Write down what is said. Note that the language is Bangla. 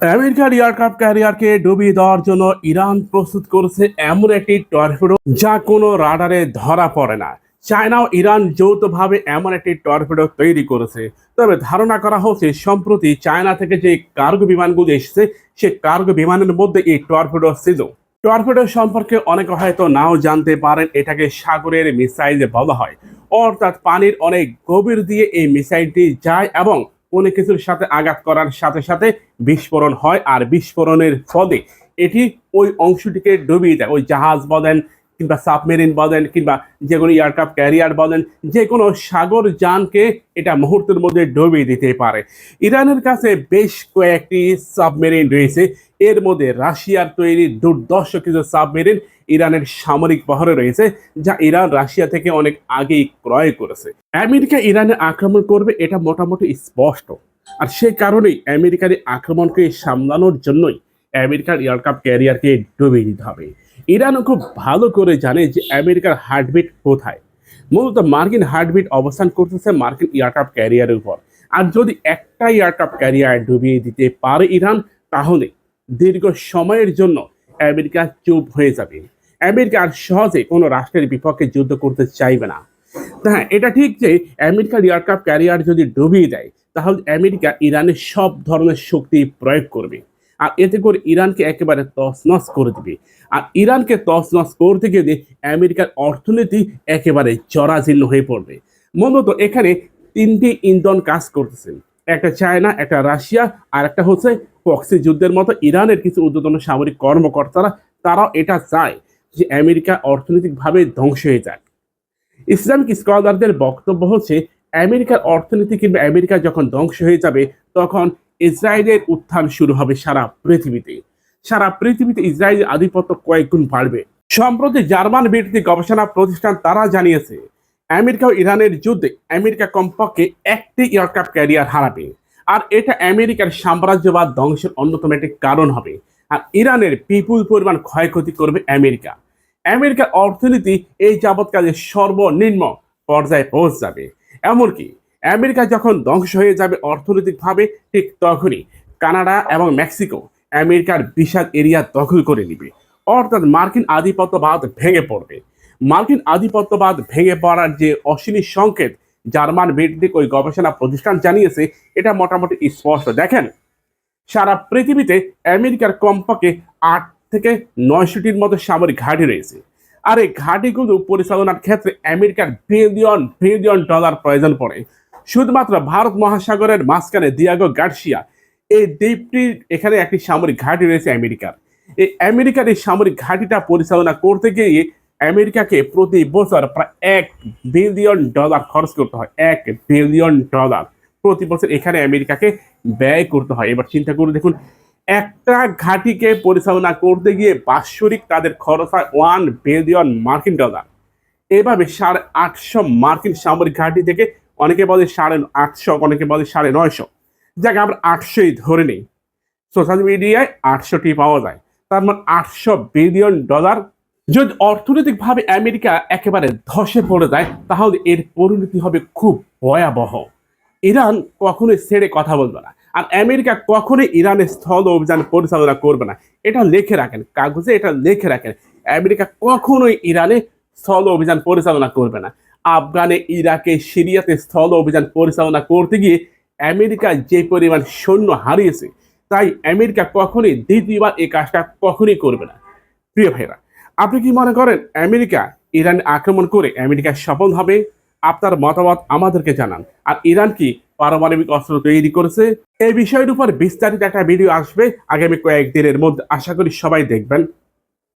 আমেরিকার এয়ারক্রাফট ক্যারিয়ারকে ডুবিয়ে দেওয়ার জন্য ইরান প্রস্তুত করেছে এমন একটি টর্পেডো যা কোনো রাডারে ধরা পড়ে না। চায়না ও ইরান যৌথভাবে এমন একটি টর্পেডো তৈরি করেছে। তবে ধারণা করা হচ্ছে সম্প্রতি চায়না থেকে যে কার্গো বিমানগুলো এসেছে সে কার্গো বিমানের মধ্যে এই টর্পেডো ছিল। টর্পেডো সম্পর্কে অনেকে হয়তো নাও জানতে পারেন, এটাকে সাগরের মিসাইল বলা হয়। অর্থাৎ পানির অনেক গভীর দিয়ে এই মিসাইলটি যায় এবং কোনো কিছুর সাথে আঘাত করার সাথে সাথে বিস্ফোরণ হয়, আর বিস্ফোরণের ফলে এটি ওই অংশটিকে ডুবিয়ে দেয়। ওই জাহাজ বলেন কিংবা সাবমেরিন বলেন কিংবা যে কোনো এয়ারক্রাফট ক্যারিয়ার বলেন, যে কোনো সাগর যানকে এটা মুহূর্তের মধ্যে ডুবিয়ে দিতে পারে। ইরানের কাছে বেশ কয়েকটি সাবমেরিন রয়েছে। এর মধ্যে রাশিয়ার তৈরি দুর্ধর্ষ কিছু সাবমেরিন ইরানের সামরিক বহরে রয়েছে, যা ইরান রাশিয়া থেকে অনেক আগেই ক্রয় করেছে। আমেরিকা ইরানে আক্রমণ করবে এটা মোটামুটি স্পষ্ট, আর সেই কারণেই আমেরিকার এই আক্রমণকে সামলানোর জন্যই আমেরিকার এয়ারক্রাফট ক্যারিয়ারকে ডুবিয়ে দিতে হবে। ইরানও খুব ভালো করে জানে যে আমেরিকার হার্টবিট কোথায়। মূলত মার্কিন হার্টবিট অবস্থান করতেছে মার্কিন এয়ারক্রাফট ক্যারিয়ারের উপর। আর যদি একটা এয়ারক্রাফট ক্যারিয়ার ডুবিয়ে দিতে পারে ইরান, তাহলে দীর্ঘ সময়ের জন্য আমেরিকা চুপ হয়ে যাবে। আমেরিকা আর সহজে কোনো রাষ্ট্রের বিপক্ষে যুদ্ধ করতে চাইবে না। হ্যাঁ, এটা ঠিক যে আমেরিকার এয়ারক্রাফট ক্যারিয়ার যদি ডুবিয়ে দেয়, তাহলে আমেরিকা ইরানের সব ধরনের শক্তি প্রয়োগ করবে, আর এতে করে ইরানকে একেবারে তছনছ করে দিবে। আর ইরানকে তছনছ করতে গেলে আমেরিকার অর্থনীতি একেবারে জরাজীর্ণ হয়ে পড়বে। মূলত এখানে তিনটি ইন্ধন কাজ করতেছে, একটা চায়না, একটা রাশিয়া, আর একটা হচ্ছে প্রক্সি যুদ্ধের মতো ইরানের কিছু ঊর্ধ্বতন সামরিক কর্মকর্তারা। তারাও এটা চায় যে আমেরিকা অর্থনৈতিকভাবে ধ্বংস হয়ে যায়। ইসলামিক স্কলারদের বক্তব্য হচ্ছে, আমেরিকার অর্থনীতি কিংবা আমেরিকা যখন ধ্বংস হয়ে যাবে, তখন ইসরায়েলের উত্থান শুরু হবে সারা পৃথিবীতে। সারা পৃথিবীতে ইসরায়েলের আধিপত্য কয়েক গুণ বাড়বে। সম্প্রতি জার্মান ভিত্তিক গবেষণা প্রতিষ্ঠান তারা জানিয়েছে, আমেরিকা ও ইরানের যুদ্ধে আমেরিকা কমপক্ষে একটি এয়ারক্রাফট ক্যারিয়ার হারাবে, আর এটা আমেরিকার সাম্রাজ্যবাদ ধ্বংসের অন্যতম একটি কারণ হবে। আর ইরানের বিপুল পরিমাণ ক্ষয়ক্ষতি করবে আমেরিকা। আমেরিকার অর্থনীতি এই যাবৎকালে সর্বনিম্ন পর্যায়ে পৌঁছে যাবে। এমনকি আমেরিকা যখন ধ্বংস হয়ে যাবে অর্থনৈতিকভাবে, ঠিক তখনই কানাডা এবং মেক্সিকো আমেরিকার বিশাল এরিয়া দখল করে নিবে। অর্থাৎ মার্কিন আধিপত্যবাদ ভেঙে পড়বে। মার্কিন আধিপত্যবাদ ভেঙে পড়ার যে অশনি সংকেত জার্মান ভিত্তিক ওই গবেষণা প্রতিষ্ঠান জানিয়েছে, এটা মোটামুটি স্পষ্ট। দেখেন, সারা পৃথিবীতে আমেরিকার কমপক্ষে 8 থেকে 900টির মতো সামরিক ঘাঁটি রয়েছে। আর এই ঘাঁটিগুলো পরিচালনার ক্ষেত্রে আমেরিকার বিলিয়ন বিলিয়ন ডলার প্রয়োজন পড়ে। শুধুমাত্র ভারত মহাসাগরের মাঝখানে দিয়াগো গার্সিয়া এই দ্বীপটির এখানে একটি সামরিক ঘাঁটি রয়েছে আমেরিকার। এই আমেরিকার এই সামরিক ঘাঁটিটা পরিচালনা করতে গিয়ে আমেরিকাকে প্রতি বছর প্রায় $1 বিলিয়ন খরচ করতে হয়। $1 বিলিয়ন প্রতি বছর এখানে আমেরিকাকে ব্যয় করতে হয়। এবার চিন্তা করে দেখুন, একটা ঘাঁটিকে পরিচালনা করতে গিয়ে বাৎসরিক তাদের খরচ হয় $1 বিলিয়ন। এভাবে 850 মার্কিন সামরিক ঘাঁটি থেকে, অনেকে বলে 850, অনেকে বলে 950, যাকে আমরা 800ই ধরে নিই। সোশ্যাল মিডিয়ায় 800টি পাওয়া যায়, তার মানে $800 বিলিয়ন। যদি অর্থনৈতিকভাবে আমেরিকা একেবারে ধসে পড়ে যায়, তাহলে এর পরিণতি হবে খুব ভয়াবহ। ইরান কখনোই ছেড়ে কথা বলবে না, আর আমেরিকা কখনোই ইরানের স্থল অভিযান পরিচালনা করবে না। এটা লিখে রাখেন, কাগজে এটা লিখে রাখেন। আমেরিকা কখনোই ইরানে স্থল অভিযান পরিচালনা করবে না। আফগানে, ইরাকে, সিরিয়াতে স্থল অভিযান পরিচালনা করতে গিয়ে আমেরিকা যে পরিমাণ সৈন্য হারিয়েছে, তাই আমেরিকা কখনোই দ্বিতীয়বার এই কাজটা কখনোই করবে না। প্রিয় ভাইরা, আপনি কি মনে করেন আমেরিকা ইরান আক্রমণ করে আমেরিকা সফল হবে? আপনার মতামত আমাদেরকে জানান। আর ইরান কি পারমাণবিক অস্ত্র তৈরি করেছে? এই বিষয়ের উপর বিস্তারিত একটা ভিডিও আসবে আগামী কয়েকদিনের মধ্যে। আশা করি সবাই দেখবেন।